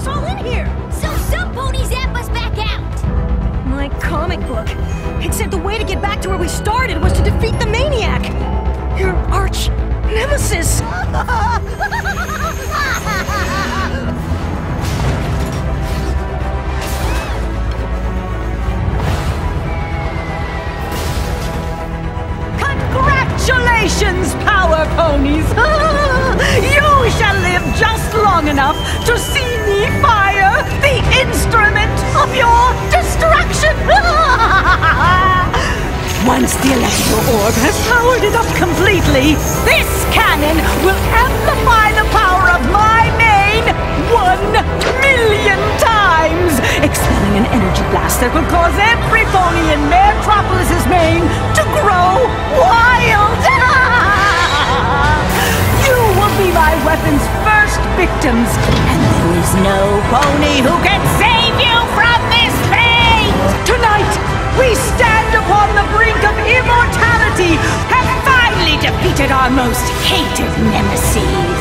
us all in here? So some ponies zap us back out! My comic book. It said the way to get back to where we started was to defeat the maniac! Your arch nemesis! Congratulations, Power Ponies! You shall live just long enough to see me fire the instrument of your destruction! Once the electro orb has powered it up completely, this cannon will amplify the power of my main 1,000,000 times, expelling an energy blast that will cause every pony in Metropolis's mane to grow wild! You will be my weapon's first victims, and there is no pony who can save you from this fate! Tonight, we stand upon the brink of immortality, have finally defeated our most hated nemesis.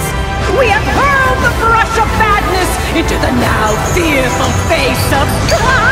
We have hurled the brush of badness into the now fearful face of God!